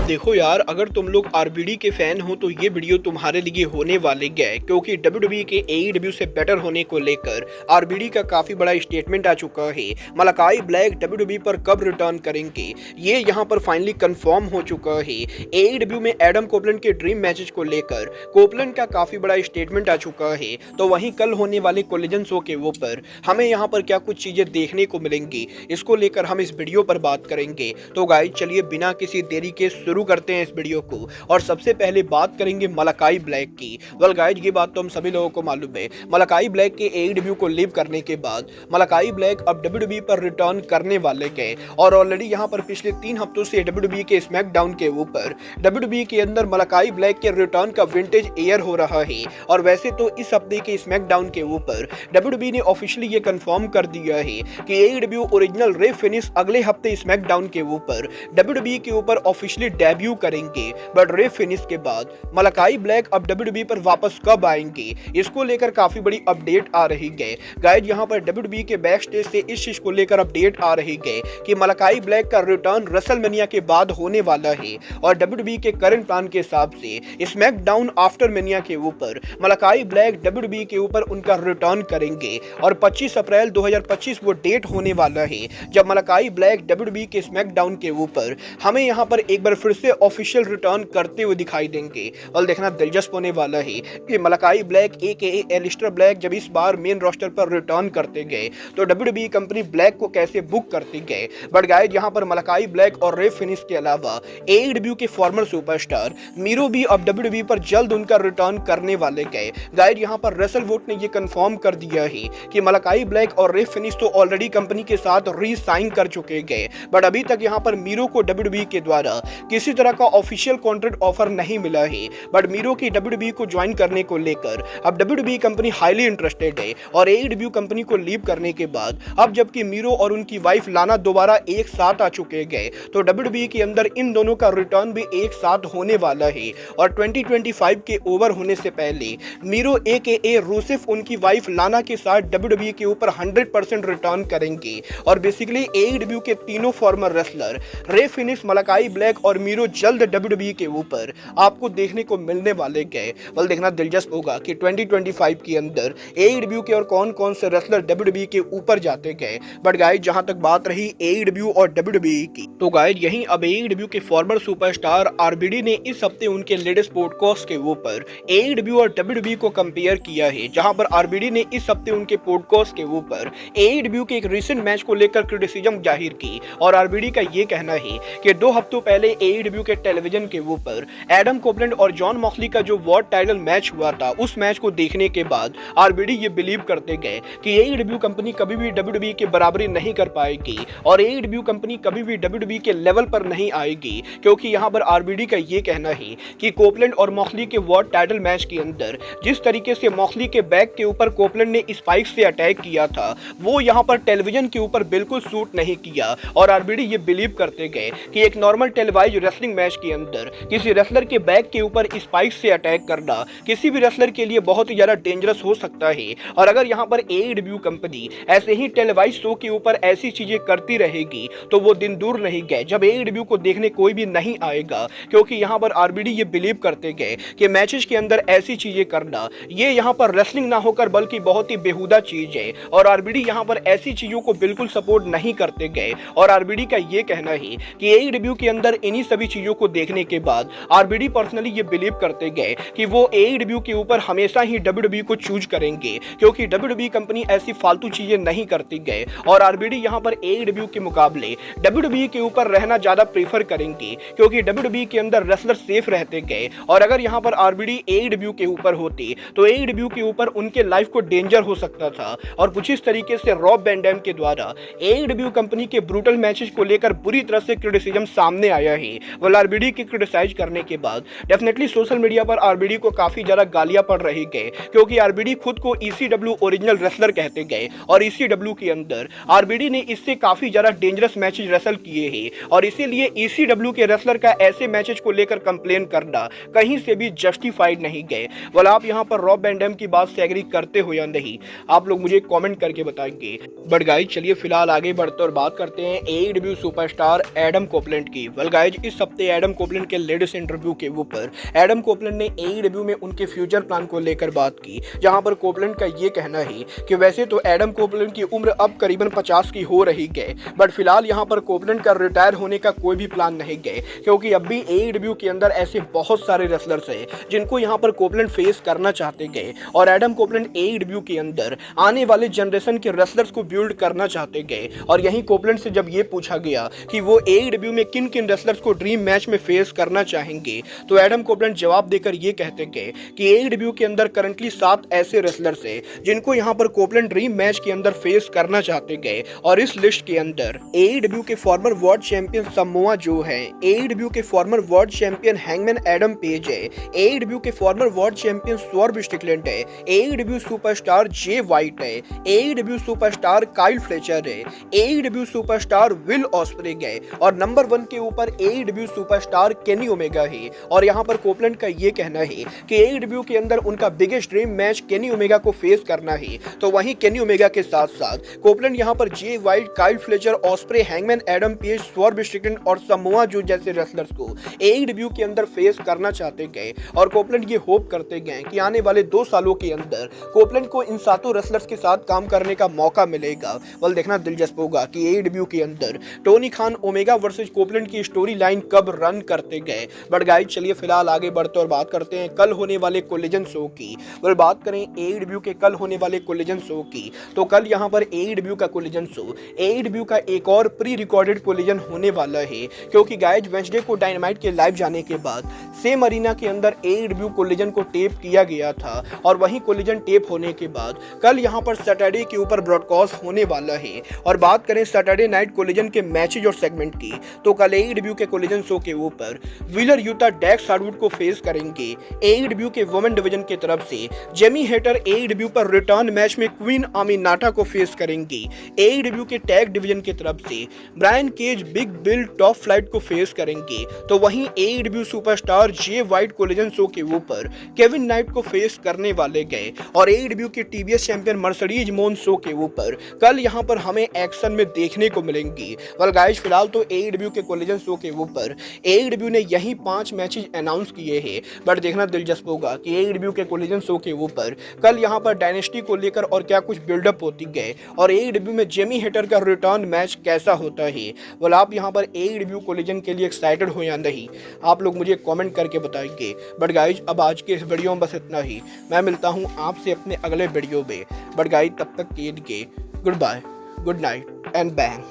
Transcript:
देखो यार, अगर तुम लोग आरबीडी के फैन हो तो ये वीडियो तुम्हारे लिए होने वाले है, क्योंकि डब्ल्यूडब्ल्यूई के एईडब्ल्यू से बेटर होने को लेकर आरबीडी का काफी बड़ा स्टेटमेंट आ चुका है। मलाकाई ब्लैक डब्ल्यूडब्ल्यूई पर कब रिटर्न करेंगे, ये यहाँ पर फाइनली कंफर्म हो चुका है। एईडब्ल्यू में एडम कोपलैंड के ड्रीम मैचेस को लेकर कोपलैंड का काफी बड़ा स्टेटमेंट आ चुका है। तो वहीं कल होने वाले कोलिजन शो के ऊपर हमें यहाँ पर क्या कुछ चीजें देखने को मिलेंगी, इसको लेकर हम इस वीडियो पर बात करेंगे। तो गाइस चलिए बिना किसी देरी के शुरू करते हैं इस वीडियो को। और सबसे पहले बात करेंगे मलाकाई ब्लैक की। वेल गाइस, ये बात तो हम सभी लोगों को मालूम है, मलाकाई ब्लैक के एईडब्ल्यू को लीव करने के बाद मलाकाई ब्लैक अब डब्ल्यूडब्ल्यूई पर रिटर्न करने वाले हैं। और ऑलरेडी यहाँ पर पिछले 3 हफ्तों से डब्ल्यूडब्ल्यूई के स्मैकडाउन के ऊपर डब्ल्यूडब्ल्यूई के अंदर मलाकाई ब्लैक के रिटर्न का विंटेज एयर हो रहा है। और वैसे तो इस हफ्ते के स्मैकडाउन के ऊपर डब्ल्यूडब्ल्यूई ने ऑफिशियली ये कंफर्म कर दिया है कि एईडब्ल्यू ओरिजिनल रे फिनिश अगले हफ्ते स्मैकडाउन के ऊपर डब्ल्यूडब्ल्यूई के ऊपर ऑफिशियली डेब्यू करेंगे। बट रे फिनिश के बाद मलाकाई ब्लैक अब डब्ल्यूडब्ल्यूई पर वापस कब आएंगे, इसको लेकर काफी बड़ी अपडेट आ रही है। गाइस यहाँ पर डब्ल्यूडब्ल्यूई के बैक स्टेज से इस चीज को लेकर अपडेट आ रही है कि मलाकाई ब्लैक का रिटर्न रेसलमेनिया के बाद होने वाला है। और डब्ल्यूडब्ल्यूई के करंट प्लान के हिसाब से स्मैकडाउन आफ्टर मेनिया के ऊपर मलाकाई ब्लैक डब्ल्यूडब्ल्यूई के ऊपर उनका रिटर्न करेंगे। और 25 अप्रैल 2025 वो डेट होने वाला है जब मलाकाई ब्लैक डब्ल्यूडब्ल्यूई के स्मैकडाउन के ऊपर हमें यहाँ पर एक बार फिर से ऑफिशियल रिटर्न करते हुए दिखाई देंगे। और देखना दिलचस्प होने वाला है कि Malakai Black AKA Aleister Black जब इस बार मेन रोस्टर पर रिटर्न करते गए तो डब्ल्यूडब्ल्यूई कंपनी ब्लैक को कैसे बुक करते गए। बट गाइस यहाँ पर मलाकाई ब्लैक और रे फिनिश के अलावा एईडब्ल्यू के फॉर्मर सुपरस्टार मीरो भी अब डब्ल्यूडब्ल्यूई पर जल्द उनका रिटर्न करने वाले गए। गाइस यहाँ पर रेसल वोट ने ये कंफर्म कर दिया है कि मलाकाई ब्लैक और रे फिनिश तो ऑलरेडी कंपनी के साथ री साइन कर चुके गए। बट अभी तक यहाँ पर मीरो को डब्ल्यूडब्ल्यूई के द्वारा किसी तरह का ऑफिशियल कॉन्ट्रैक्ट ऑफर नहीं मिला है। बट मीरो की डब्ल्यूडब्ल्यूई को ज्वाइन करने को लेकर अब डब्ल्यूडब्ल्यूई कंपनी हाईली इंटरेस्टेड है। और एईडब्ल्यू कंपनी को लीव करने के बाद अब जबकि मीरो और उनकी वाइफ लाना दोबारा एक साथ आ चुके गए तो डब्ल्यूडब्ल्यूई के अंदर इन दोनों का रिटर्न भी एक साथ होने वाला है। और 2025 के ओवर होने से पहले मीरो एकेए रूसेफ उनकी वाइफ लाना के साथ डब्ल्यूडब्ल्यूई के ऊपर 100% रिटर्न करेंगे। और बेसिकली एईडब्ल्यू के तीनों फॉर्मर रेसलर रे फिनिश, मलाकाई ब्लैक और मीरो जल्द डब्ल्यूडब्ल्यूई के ऊपर आपको देखने को मिलने वाले गए। बल देखना दिलचस्प होगा कि 2025 के अंदर एईडब्ल्यू के और कौन कौन से रेसलर डब्ल्यूडब्ल्यूई के ऊपर जाते गए। बट गाइस जहां तक बात रही एईडब्ल्यू और डब्ल्यूडब्ल्यूई की, तो गाइस यहीं अब एईडब्ल्यू के फॉर्मर सुपरस्टार आरबीडी ने इस हफ्ते उनके लेटेस्ट पॉडकास्ट के ऊपर एईडब्ल्यू और डब्ल्यूडब्ल्यूई को कंपेयर किया है। जहां पर आरबीडी ने इस हफ्ते उनके पॉडकास्ट के ऊपर एईडब्ल्यू के एक रिसेंट मैच को लेकर क्रिटिसिज्म जाहिर की। और आरबीडी का ये कहना है कि 2 हफ्तों पहले एईडब्ल्यू के टेलीविजन के ऊपर एडम कोपलैंड और जॉन मॉक्सली का जो वर्ल्ड टाइटल मैच हुआ था, उस मैच को देखने के बाद आरबीडी ये बिलीव करते गए कि एईडब्ल्यू कंपनी कभी भी डब्ल्यूडब्ल्यूई की बराबरी नहीं कर पाएगी और एईडब्ल्यू कंपनी कभी भी डब्ल्यूडब्ल्यूई के लेवल पर नहीं आएगी। क्योंकि यहाँ पर आरबीडी का ये कहना है कि कोपलैंड और मॉक्सली के वर्ल्ड टाइटल मैच के अंदर जिस तरीके से मॉक्सली के बैक के ऊपर कोपलैंड ने स्पाइक से अटैक किया था, वो यहाँ पर टेलीविजन के ऊपर बिल्कुल सूट नहीं किया। और आरबीडी ये बिलीव करते गए कि एक नॉर्मल टेलीवाइज रेसलिंग मैच के अंदर किसी रेसलर के बैक के ऊपर स्पाइक से अटैक करना किसी भी रेसलर के लिए बहुत ही ज्यादा डेंजरस हो सकता है। और अगर यहाँ पर एईडब्ल्यू कंपनी ऐसे ही टेलीवाइज शो के ऊपर ऐसी चीजें करती रहेगी तो वो दिन दूर नहीं गए जब एईडब्ल्यू को देखने कोई भी नहीं आएगा। क्योंकि यहाँ पर आरबीडी ये बिलीव करते गए कि मैचेस के अंदर ऐसी चीजें करना ये यहाँ पर रेसलिंग ना होकर बल्कि बहुत ही बेहुदा चीज है। और आरबीडी यहाँ पर ऐसी चीजों को बिल्कुल सपोर्ट नहीं करते गए। और आरबीडी का ये कहना है कि एईडब्ल्यू के अंदर इन्हीं सभी चीजों को देखने के बाद आरबीडी पर्सनली ये बिलीव करते गए कि वो एईडब्ल्यू के ऊपर हमेशा ही डब्ल्यूडब्ल्यूई को चूज करेंगे। क्योंकि डब्ल्यूडब्ल्यूई कंपनी ऐसी फालतू चीजें नहीं करती गए। और आरबीडी यहाँ पर एईडब्ल्यू के मुकाबले डब्ल्यूडब्ल्यूई के ऊपर रहना ज्यादा प्रीफर करेंगे। क्योंकि डब्ल्यूडब्ल्यूई के अंदर रेसलर सेफ रहते गए। और अगर यहाँ पर आरबीडी एईडब्ल्यू के ऊपर होती तो एईडब्ल्यू के ऊपर उनके लाइफ को डेंजर हो सकता था। और कुछ इस तरीके से रॉब वैन डैम के द्वारा एईडब्ल्यू कंपनी के ब्रूटल मैचेस को लेकर बुरी तरह से क्रिटिसिज्म सामने आया है। वह आरबीडी की क्रिटिसाइज करने के बाद डेफिनेटली सोशल मीडिया पर आरबीडी को काफी ज्यादा गालियां पड़ रही गए। क्योंकि आरबीडी खुद को ईसीडब्ल्यू ओरिजिनल रेसलर कहते गए। और ईसीडब्ल्यू के अंदर आरबीडी ने इससे काफी ज्यादा डेंजरस मैचेस रेसल किए हैं। और इसीलिए ईसीडब्ल्यू के रेसलर का ऐसे मैचेस को लेकर कंप्लेन करना कहीं से भी जस्टिफाइड नहीं गए। वाला आप यहाँ पर रॉब वैन डैम की बात से एग्री करते हो या नहीं, आप लोग मुझे कमेंट करके बताएंगे। बट गाइस चलिए फिलहाल आगे बढ़ते और बात करते हैं एईडब्ल्यू सुपरस्टार एडम कोपलैंड की। वेल गाइस इस इस हफ्ते एडम कोपलैंड के लेटेस्ट इंटरव्यू के ऊपर एडम कोपलैंड ने एईडब्ल्यू में उनके फ्यूचर प्लान को लेकर बात की, जहां पर कोपलैंड का ये कहना है कि वैसे तो एडम कोपलैंड की उम्र अब करीबन 50 की हो रही है, बट फिलहाल यहां पर कोपलैंड का रिटायर होने का कोई भी प्लान नहीं है, क्योंकि अब भी एईडब्ल्यू के अंदर ऐसे बहुत सारे रेसलर्स हैं जिनको यहां पर कोपलैंड फेस करना चाहते हैं और एडम कोपलैंड एईडब्ल्यू के अंदर आने वाले जनरेशन के रेसलर्स को बिल्ड करना चाहते हैं। और यहीं कोपलैंड से जब ये पूछा गया कि वो एईडब्ल्यू में किन किन रेसलर्स को ड्रीम मैच में फेस करना चाहेंगे, तो एडम कोपलैंड जवाब देकर ये कहते हैं कि एईडब्ल्यू के अंदर करंटली 7 ऐसे रेसलर्स हैं जिनको यहां पर कोपलैंड ड्रीम मैच के अंदर फेस करना चाहते हैं। और इस लिस्ट के अंदर एईडब्ल्यू के farmer world champion Samoa Joe है, एईडब्ल्यू के farmer world champion hangman Adam page है, एईडब्ल्यू के farmer world champion swerve Stickland है, एईडब्ल्यू सुपरस्टार जे वाइट है, एईडब्ल्यू सुपरस्टार काइल फ्लेचर है, एईडब्ल्यू सुपरस्टार विल ऑस्प्रे है और नंबर 1 के ऊपर एईडब्ल्यू सुपरस्टार केनी ओमेगा है। और यहां पर कोपलैंड का यह कहना है कि एईडब्ल्यू के अंदर उनका biggest dream match Kenny Omega को फेस करना है। तो वहीं केनी ओमेगा के साथ साथ कोपलैंड यहां पर Jay White, Kyle Fletcher, Ospreay, Hangman Adam Page, Swerve Strickland और समोआ जो जैसे रेसलर्स को एईडब्ल्यू के अंदर फेस करना चाहते गए। और कोपलैंड ये होप करते गए कि आने वाले 2 सालों के अंदर कोपलैंड को इन 7 रेसलर्स के साथ काम करने का मौका मिलेगा। वल देखना दिलचस्प होगा कि एईडब्ल्यू के अंदर Tony Khan omega versus Copeland की स्टोरी लाइन कब रन करते गए। बट गाइस चलिए फिलहाल आगे बढ़ते और बात करते हैं कल होने वाले कोलिजन शो की। वल बात करें एईडब्ल्यू के कल होने वाले कोलिजन शो की, तो कल यहां पर एईडब्ल्यू का कोलिजन शो, एईडब्ल्यू का एक और प्री रिकॉर्डेड कोलिजन होने वाला है, क्योंकि गाइस वेडनेसडे को डायनामाइट के लाइव जाने के बाद सेम अरीना के अंदर एईडब्ल्यू कोलिजन को टेप किया गया था और वहीं कोलिजन टेप होने के बाद कल यहां पर सैटरडे के ऊपर ब्रॉडकास्ट होने वाला है। और बात करें सैटरडे नाइट कोलिजन के मैचेज और सेगमेंट की, तो कल एईडब्ल्यू के कोलिजन शो के ऊपर व्हीलर यूता डेक्स हार्डवुड को फेस करेंगे। एईडब्ल्यू के वुमेन डिवीजन की तरफ से जेमी हेटर एईडब्ल्यू पर रिटर्न मैच में क्वीन आमिनाटा को फेस करेंगे। एईडब्ल्यू के टैग डिवीजन की तरफ से Brian Cage Big Bill top flight को फेस करेंगे। तो वहीं AEW superstar Jay White Collision show के ऊपर केविन नाइट को फेस करने वाले गए। और एईडब्ल्यू के टीवीएस चैंपियन मर्सिडीज मोन शो के ऊपर कल यहां पर हमें एक्शन में देखने को मिलेंगी। वेल गाइस फिलहाल तो एईडब्ल्यू के कोलिजन शो के ऊपर एईडब्ल्यू ने यही 5 मैचेस अनाउंस किए हैं। बट देखना दिलचस्प होगा कि एईडब्ल्यू के कोलिजन शो के ऊपर कल यहां पर डायनेस्टी को लेकर और क्या कुछ बिल्डअप होती गए और एईडब्ल्यू में जेमी हेटर का रिटर्न मैच कैसा होता है। वेल आप यहां पर एईडब्ल्यू कोलिजन के लिए एक्साइटेड हो या नहीं, आप लोग मुझे कमेंट करके बताइए। बट गाइस अब आज के इस वीडियो में बस इतना ही, मैं मिलता हूं आपसे अपने अगले वीडियो में। बट गाइस तब तक के लिए goodbye, good night and bang.